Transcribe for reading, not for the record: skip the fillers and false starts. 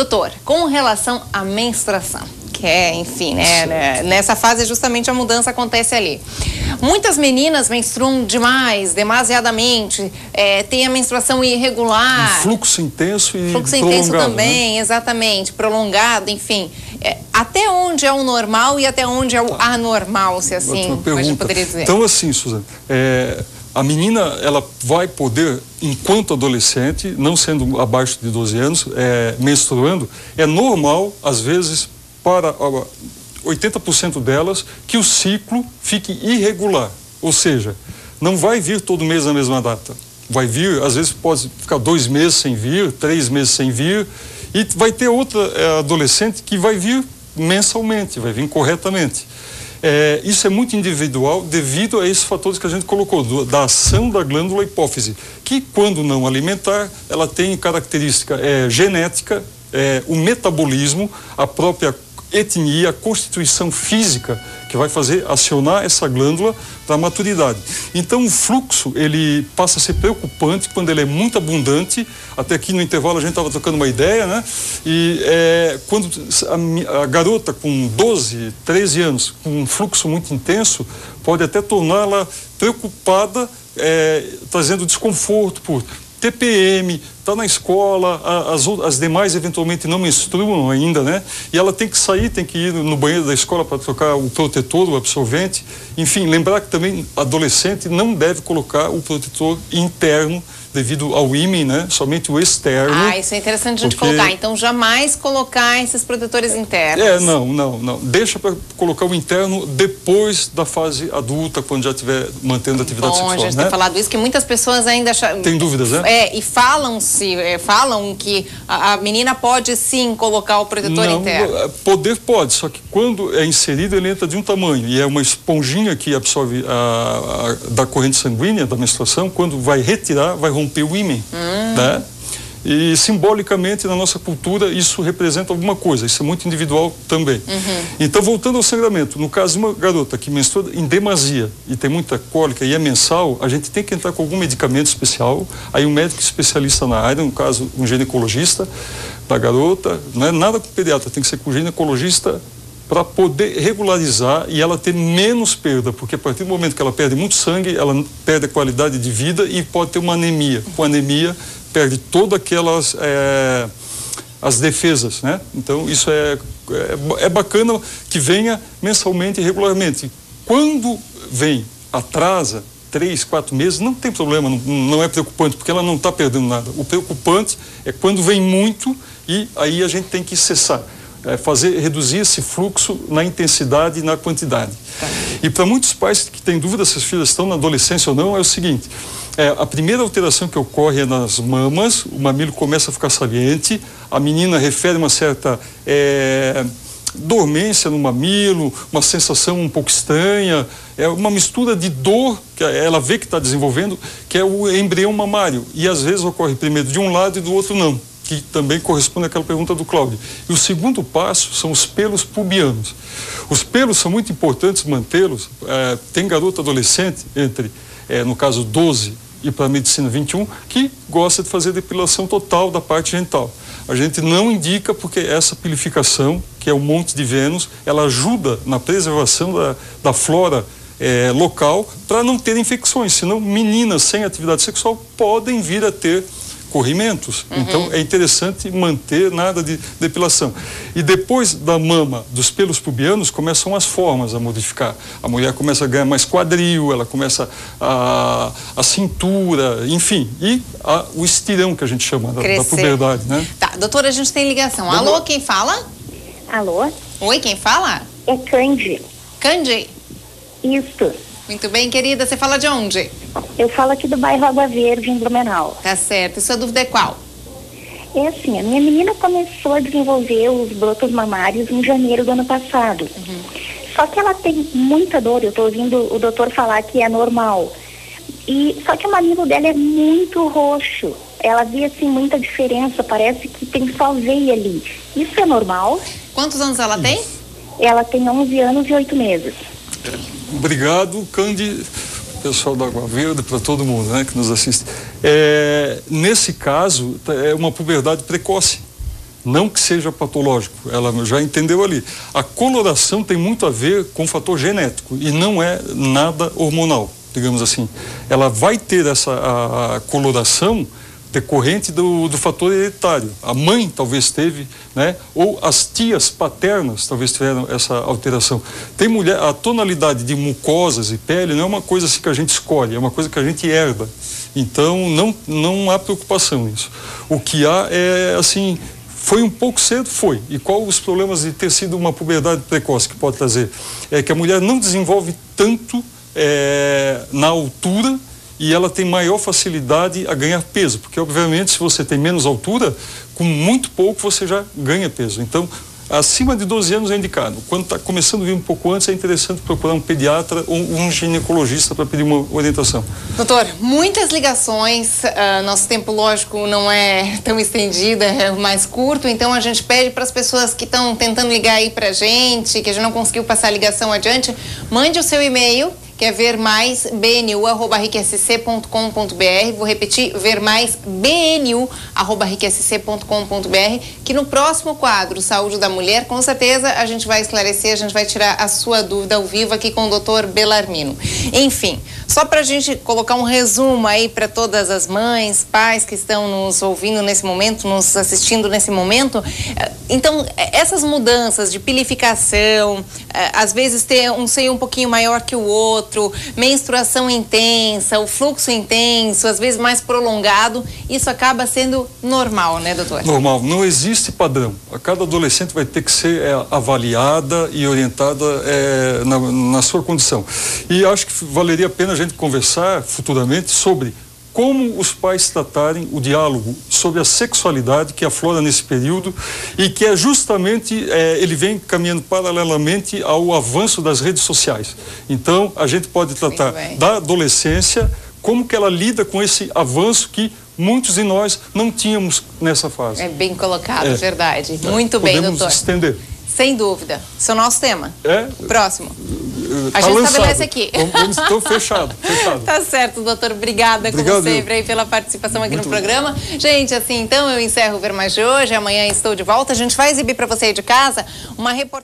Doutor, com relação à menstruação, que é, enfim, né, nessa fase justamente a mudança acontece ali. Muitas meninas menstruam demais, demasiadamente, tem a menstruação irregular. Um fluxo intenso e fluxo prolongado, intenso também, né? exatamente, prolongado, enfim. Até onde é o normal e até onde é o anormal, se assim a gente poderia dizer? Então, assim, Suzana, a menina, ela vai poder, enquanto adolescente, não sendo abaixo de 12 anos, menstruando, é normal, às vezes, para 80% delas, que o ciclo fique irregular. Ou seja, não vai vir todo mês na mesma data. Vai vir, às vezes pode ficar 2 meses sem vir, 3 meses sem vir, e vai ter outra adolescente que vai vir mensalmente, vai vir corretamente. Isso é muito individual devido a esses fatores que a gente colocou, da ação da glândula hipófise, que quando não alimentar, ela tem característica genética, o metabolismo, a própria etnia, a constituição física que vai fazer acionar essa glândula para a maturidade. Então o fluxo, ele passa a ser preocupante quando ele é muito abundante. Até aqui no intervalo a gente estava trocando uma ideia, né? E quando a garota com 12, 13 anos, com um fluxo muito intenso, pode até torná-la preocupada, trazendo desconforto por TPM, está na escola, as demais eventualmente não menstruam ainda, né? E ela tem que sair, tem que ir no banheiro da escola para trocar o protetor, o absorvente. Enfim, lembrar que também adolescente não deve colocar o protetor interno devido ao ímã, né? Somente o externo. Isso é interessante a gente colocar. Então, jamais colocar esses protetores internos. Não. Deixa para colocar o interno depois da fase adulta, quando já estiver mantendo a atividade sexual. A gente tem falado isso, que muitas pessoas ainda tem dúvidas, né? E falam que a menina pode sim colocar o protetor interno. Poder pode, só que quando é inserido ele entra de um tamanho e é uma esponjinha que absorve da corrente sanguínea, da menstruação. Quando vai retirar, vai romper o ímã, né? E simbolicamente na nossa cultura isso representa alguma coisa, isso é muito individual também. Então, voltando ao sangramento, no caso de uma garota que menstrua em demasia e tem muita cólica e é mensal, a gente tem que entrar com algum medicamento especial. Aí um médico especialista na área, no caso um ginecologista da garota, não é nada com pediatra, tem que ser com o ginecologista para poder regularizar e ela ter menos perda, porque a partir do momento que ela perde muito sangue, ela perde a qualidade de vida e pode ter uma anemia. Com anemia, perde todas aquelas as defesas, né? Então isso é bacana que venha mensalmente e regularmente. Quando vem, atrasa 3, 4 meses, não tem problema, não é preocupante, porque ela não está perdendo nada. O preocupante é quando vem muito e aí a gente tem que cessar. Reduzir esse fluxo na intensidade e na quantidade. E para muitos pais que têm dúvida se as filhas estão na adolescência ou não, é o seguinte: a primeira alteração que ocorre é nas mamas, o mamilo começa a ficar saliente, a menina refere uma certa dormência no mamilo, uma sensação um pouco estranha, é uma mistura de dor que ela vê que está desenvolvendo, que é o embrião mamário, e às vezes ocorre primeiro de um lado e do outro não, que também corresponde àquela pergunta do Cláudio. E o segundo passo são os pelos pubianos. Os pelos são muito importantes mantê-los. Tem garota adolescente entre, no caso, 12 e para a medicina 21, que gosta de fazer depilação total da parte genital. A gente não indica porque essa pilificação, que é o Monte de Vênus, ela ajuda na preservação da flora local para não ter infecções. Senão, meninas sem atividade sexual podem vir a ter corrimentos. Então é interessante manter nada de depilação. E depois da mama, dos pelos pubianos, começam as formas a modificar. A mulher começa a ganhar mais quadril, ela começa a cintura, enfim, e o estirão que a gente chama da puberdade, né? Tá, doutora, a gente tem ligação. Alô, quem fala? Alô? Oi, quem fala? É Candy. Candy? Isso. Muito bem, querida. Você fala de onde? Eu falo aqui do bairro Água Verde, em Blumenau. Tá certo. E sua dúvida é qual? É assim, a minha menina começou a desenvolver os brotos mamários em janeiro do ano passado. Só que ela tem muita dor. Eu tô ouvindo o doutor falar que é normal. Só que o mamilo dela é muito roxo. Ela vê, assim, muita diferença. Parece que tem só veia ali. Isso é normal? Quantos anos ela tem? Ela tem 11 anos e 8 meses. Obrigado, Candy, pessoal da Água Verde, para todo mundo, né, que nos assiste. Nesse caso, é uma puberdade precoce. não que seja patológico, ela já entendeu ali. A coloração tem muito a ver com fator genético e não é nada hormonal, digamos assim. Ela vai ter a coloração decorrente do fator hereditário. A mãe talvez teve, né? Ou as tias paternas talvez tiveram essa alteração. Tem mulher, a tonalidade de mucosas e pele não é uma coisa assim que a gente escolhe, é uma coisa que a gente herda. Então não há preocupação nisso. O que há é assim, foi um pouco cedo? Foi. E qual os problemas de ter sido uma puberdade precoce que pode trazer? É que a mulher não desenvolve tanto na altura e ela tem maior facilidade a ganhar peso, porque obviamente se você tem menos altura, com muito pouco você já ganha peso. Então, acima de 12 anos é indicado. Quando está começando a vir um pouco antes, é interessante procurar um pediatra ou um ginecologista para pedir uma orientação. Doutor, muitas ligações, nosso tempo lógico não é tão estendido, é mais curto, então a gente pede para as pessoas que estão tentando ligar aí para a gente, que a gente não conseguiu passar a ligação adiante, mande o seu e-mail, que é vermaisbnu@ricsc.com.br. Vou repetir, vermaisbnu@ricsc.com.br, que no próximo quadro Saúde da Mulher, com certeza a gente vai esclarecer, a gente vai tirar a sua dúvida ao vivo aqui com o Dr. Bellarmino. Enfim, só para a gente colocar um resumo aí para todas as mães, pais que estão nos ouvindo nesse momento, nos assistindo nesse momento. Então, essas mudanças de pilificação, às vezes ter um seio um pouquinho maior que o outro, menstruação intensa, o fluxo intenso, às vezes mais prolongado, isso acaba sendo normal, né, doutor? Normal, não existe padrão. A cada adolescente vai ter que ser avaliada e orientada na sua condição. E acho que valeria a pena a gente conversar futuramente sobre como os pais tratarem o diálogo sobre a sexualidade que aflora nesse período e que é justamente, ele vem caminhando paralelamente ao avanço das redes sociais. Então, a gente pode tratar da adolescência, como que ela lida com esse avanço que muitos de nós não tínhamos nessa fase. É bem colocado, verdade. Muito bem, doutor. Podemos estender. Sem dúvida. Esse é o nosso tema. Próximo. A Tá gente lançado. estabelece aqui. Estou fechado. Tá certo, doutor. Obrigada, como sempre, aí, pela participação aqui no programa. Gente, assim, então eu encerro o Ver Mais de hoje. Amanhã estou de volta. A gente vai exibir para você aí de casa uma reportagem.